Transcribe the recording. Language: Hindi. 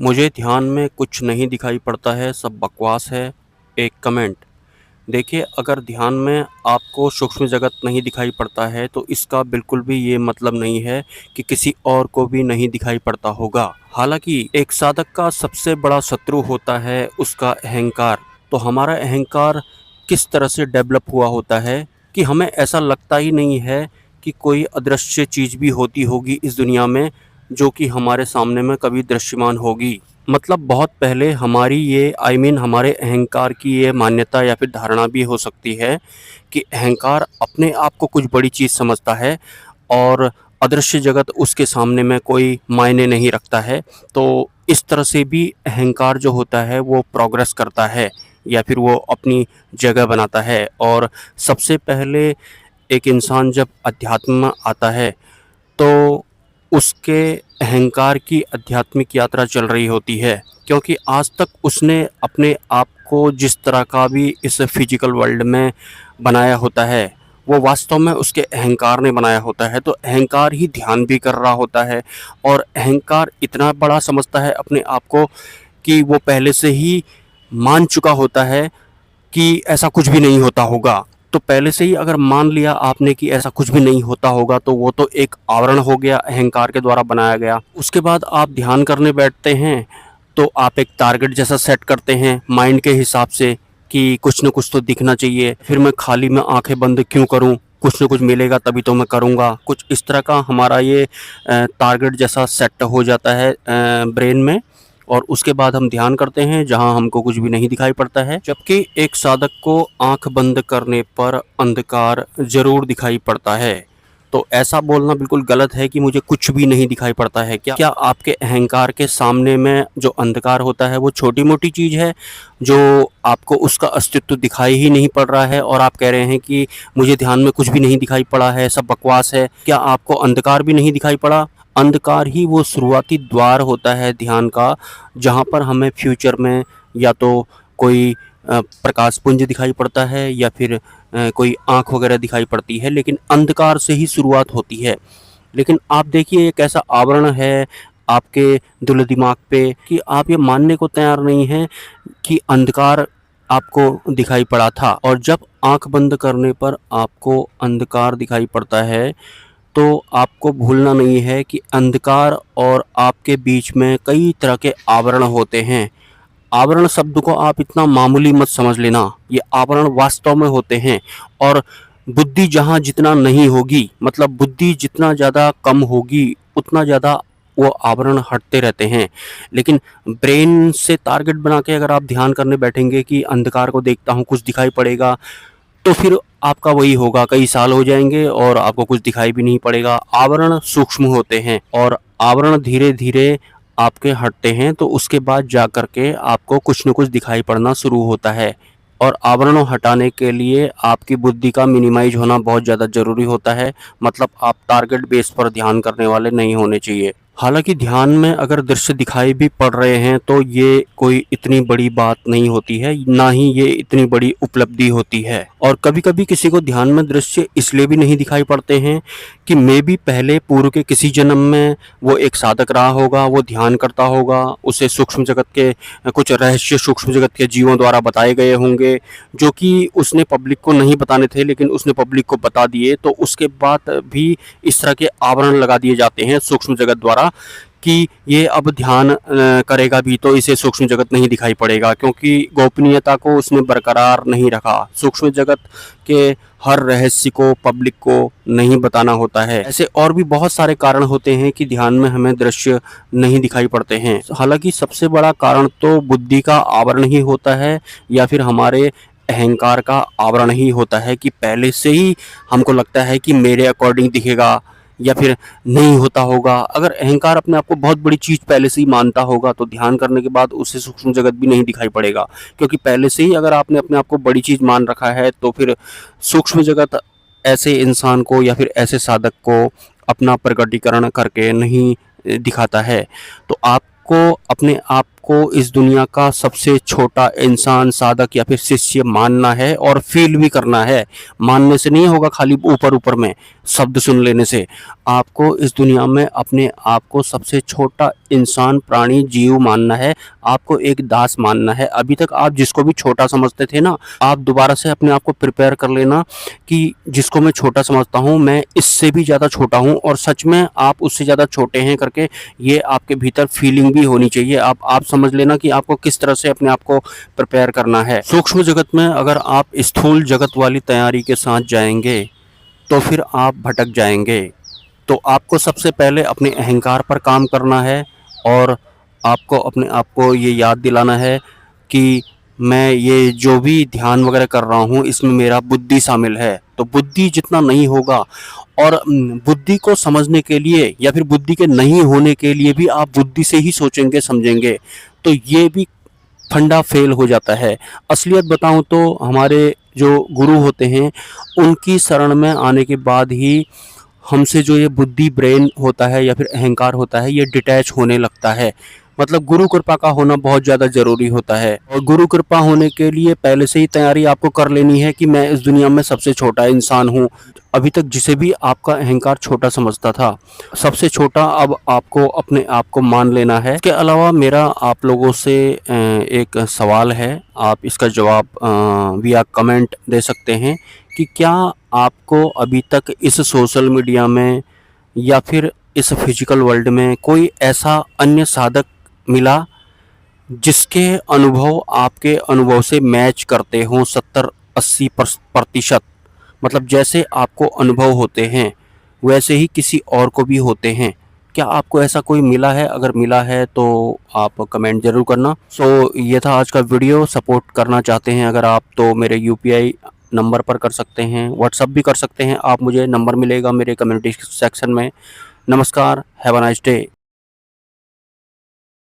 मुझे ध्यान में कुछ नहीं दिखाई पड़ता है, सब बकवास है। एक कमेंट। देखिए, अगर ध्यान में आपको सूक्ष्म जगत नहीं दिखाई पड़ता है, तो इसका बिल्कुल भी ये मतलब नहीं है कि किसी और को भी नहीं दिखाई पड़ता होगा। हालाँकि एक साधक का सबसे बड़ा शत्रु होता है उसका अहंकार। तो हमारा अहंकार किस तरह से डेवलप हुआ होता है कि हमें ऐसा लगता ही नहीं है कि कोई अदृश्य चीज़ भी होती होगी इस दुनिया में, जो कि हमारे सामने में कभी दृश्यमान होगी। मतलब बहुत पहले हमारी ये हमारे अहंकार की ये मान्यता या फिर धारणा भी हो सकती है कि अहंकार अपने आप को कुछ बड़ी चीज़ समझता है और अदृश्य जगत उसके सामने में कोई मायने नहीं रखता है। तो इस तरह से भी अहंकार जो होता है वो प्रोग्रेस करता है या फिर वो अपनी जगह बनाता है। और सबसे पहले एक इंसान जब अध्यात्म में आता है, तो उसके अहंकार की आध्यात्मिक यात्रा चल रही होती है, क्योंकि आज तक उसने अपने आप को जिस तरह का भी इस फिजिकल वर्ल्ड में बनाया होता है, वो वास्तव में उसके अहंकार ने बनाया होता है। तो अहंकार ही ध्यान भी कर रहा होता है और अहंकार इतना बड़ा समझता है अपने आप को कि वो पहले से ही मान चुका होता है कि ऐसा कुछ भी नहीं होता होगा। तो पहले से ही अगर मान लिया आपने कि ऐसा कुछ भी नहीं होता होगा, तो वो तो एक आवरण हो गया, अहंकार के द्वारा बनाया गया। उसके बाद आप ध्यान करने बैठते हैं, तो आप एक टारगेट जैसा सेट करते हैं माइंड के हिसाब से कि कुछ न कुछ तो दिखना चाहिए, फिर मैं खाली में आंखें बंद क्यों करूं, कुछ न कुछ मिलेगा तभी तो मैं करूंगा। कुछ इस तरह का हमारा ये टारगेट जैसा सेट हो जाता है ब्रेन में। और उसके बाद हम ध्यान करते हैं जहां हमको कुछ भी नहीं दिखाई पड़ता है, जबकि एक साधक को आंख बंद करने पर अंधकार जरूर दिखाई पड़ता है। तो ऐसा बोलना बिल्कुल गलत है कि मुझे कुछ भी नहीं दिखाई पड़ता है। क्या आपके अहंकार के सामने में जो अंधकार होता है वो छोटी मोटी चीज़ है, जो आपको उसका अस्तित्व दिखाई ही नहीं पड़ रहा है और आप कह रहे हैं कि मुझे ध्यान में कुछ भी नहीं दिखाई पड़ा है, सब बकवास है? क्या आपको अंधकार भी नहीं दिखाई पड़ा? अंधकार ही वो शुरुआती द्वार होता है ध्यान का, जहाँ पर हमें फ्यूचर में या तो कोई प्रकाश पुंज दिखाई पड़ता है या फिर कोई आँख वगैरह दिखाई पड़ती है, लेकिन अंधकार से ही शुरुआत होती है। लेकिन आप देखिए, एक ऐसा आवरण है आपके दिल दिमाग पे कि आप ये मानने को तैयार नहीं हैं कि अंधकार आपको दिखाई पड़ा था। और जब आँख बंद करने पर आपको अंधकार दिखाई पड़ता है, तो आपको भूलना नहीं है कि अंधकार और आपके बीच में कई तरह के आवरण होते हैं। आवरण शब्द को आप इतना मामूली मत समझ लेना, ये आवरण वास्तव में होते हैं। और बुद्धि जहाँ जितना नहीं होगी, मतलब बुद्धि जितना ज़्यादा कम होगी, उतना ज़्यादा वो आवरण हटते रहते हैं। लेकिन ब्रेन से टारगेट बना के अगर आप ध्यान करने बैठेंगे कि अंधकार को देखता हूँ, कुछ दिखाई पड़ेगा, तो फिर आपका वही होगा, कई साल हो जाएँगे और आपको कुछ दिखाई भी नहीं पड़ेगा। आवरण सूक्ष्म होते हैं और आवरण धीरे-धीरे आपके हटते हैं, तो उसके बाद जा कर के आपको कुछ न कुछ दिखाई पड़ना शुरू होता है। और आवरणों हटाने के लिए आपकी बुद्धि का मिनिमाइज़ होना बहुत ज़्यादा ज़रूरी होता है। मतलब आप टारगेट बेस पर ध्यान करने वाले नहीं होने चाहिए। हालाँकि ध्यान में अगर दृश्य दिखाई भी पड़ रहे हैं, तो ये कोई इतनी बड़ी बात नहीं होती है, ना ही ये इतनी बड़ी उपलब्धि होती है। और कभी-कभी किसी को ध्यान में दृश्य इसलिए भी नहीं दिखाई पड़ते हैं कि मेबी पहले पूर्व के किसी जन्म में वो एक साधक रहा होगा, वो ध्यान करता होगा, उसे सूक्ष्म जगत के कुछ रहस्य सूक्ष्म जगत के जीवों द्वारा बताए गए होंगे, जो कि उसने पब्लिक को नहीं बताने थे, लेकिन उसने पब्लिक को बता दिए। तो उसके बाद भी इस तरह के आवरण लगा दिए जाते हैं सूक्ष्म जगत द्वारा कि ये अब ध्यान करेगा भी तो इसे सूक्ष्म जगत नहीं दिखाई पड़ेगा, क्योंकि गोपनीयता को उसने बरकरार नहीं रखा। सूक्ष्म जगत के हर रहस्य को पब्लिक को नहीं बताना होता है। ऐसे और भी बहुत सारे कारण होते हैं कि ध्यान में हमें दृश्य नहीं दिखाई पड़ते हैं। हालांकि सबसे बड़ा कारण तो बुद्धि का आवरण ही होता है या फिर हमारे अहंकार का आवरण ही होता है कि पहले से ही हमको लगता है कि मेरे अकॉर्डिंग दिखेगा या फिर नहीं होता होगा। अगर अहंकार अपने आप को बहुत बड़ी चीज़ पहले से ही मानता होगा, तो ध्यान करने के बाद उसे सूक्ष्म जगत भी नहीं दिखाई पड़ेगा, क्योंकि पहले से ही अगर आपने अपने आप को बड़ी चीज़ मान रखा है, तो फिर सूक्ष्म जगत ऐसे इंसान को या फिर ऐसे साधक को अपना प्रकटीकरण करके नहीं दिखाता है। तो आपको अपने आप को इस दुनिया का सबसे छोटा इंसान, साधक या फिर शिष्य मानना है और फ़ील भी करना है। मानने से नहीं होगा खाली ऊपर-ऊपर में, शब्द सुन लेने से। आपको इस दुनिया में अपने आप को सबसे छोटा इंसान, प्राणी, जीव मानना है। आपको एक दास मानना है। अभी तक आप जिसको भी छोटा समझते थे ना, आप दोबारा से अपने आप को प्रिपेयर कर लेना कि जिसको मैं छोटा समझता हूँ, मैं इससे भी ज़्यादा छोटा हूँ और सच में आप उससे ज़्यादा छोटे हैं करके ये आपके भीतर फीलिंग भी होनी चाहिए। आप समझ लेना कि आपको किस तरह से अपने आप को प्रिपेयर करना है। सूक्ष्म जगत में अगर आप स्थूल जगत वाली तैयारी के साथ जाएँगे, तो फिर आप भटक जाएँगे। तो आपको सबसे पहले अपने अहंकार पर काम करना है और आपको अपने आप को ये याद दिलाना है कि मैं ये जो भी ध्यान वगैरह कर रहा हूँ, इसमें मेरा बुद्धि शामिल है। तो बुद्धि जितना नहीं होगा और बुद्धि को समझने के लिए या फिर बुद्धि के नहीं होने के लिए भी आप बुद्धि से ही सोचेंगे, समझेंगे, तो ये भी फंडा फेल हो जाता है। असलियत बताऊँ तो हमारे जो गुरु होते हैं, उनकी शरण में आने के बाद ही हमसे जो ये बुद्धि, ब्रेन होता है या फिर अहंकार होता है, ये डिटैच होने लगता है। मतलब गुरु कृपा का होना बहुत ज़्यादा ज़रूरी होता है और गुरु कृपा होने के लिए पहले से ही तैयारी आपको कर लेनी है कि मैं इस दुनिया में सबसे छोटा इंसान हूँ। अभी तक जिसे भी आपका अहंकार छोटा समझता था, सबसे छोटा अब आपको अपने आप को मान लेना है। इसके अलावा मेरा आप लोगों से एक सवाल है, आप इसका जवाब विया कमेंट दे सकते हैं कि क्या आपको अभी तक इस सोशल मीडिया में या फिर इस फिजिकल वर्ल्ड में कोई ऐसा अन्य साधक मिला जिसके अनुभव आपके अनुभव से मैच करते हों 70-80% मतलब जैसे आपको अनुभव होते हैं वैसे ही किसी और को भी होते हैं। क्या आपको ऐसा कोई मिला है? अगर मिला है तो आप कमेंट ज़रूर करना। ये था आज का वीडियो। सपोर्ट करना चाहते हैं अगर आप तो मेरे यूपीआई नंबर पर कर सकते हैं, व्हाट्सअप भी कर सकते हैं आप मुझे, नंबर मिलेगा मेरे कम्युनिटी सेक्शन में। नमस्कार, हैव अ नाइस डे।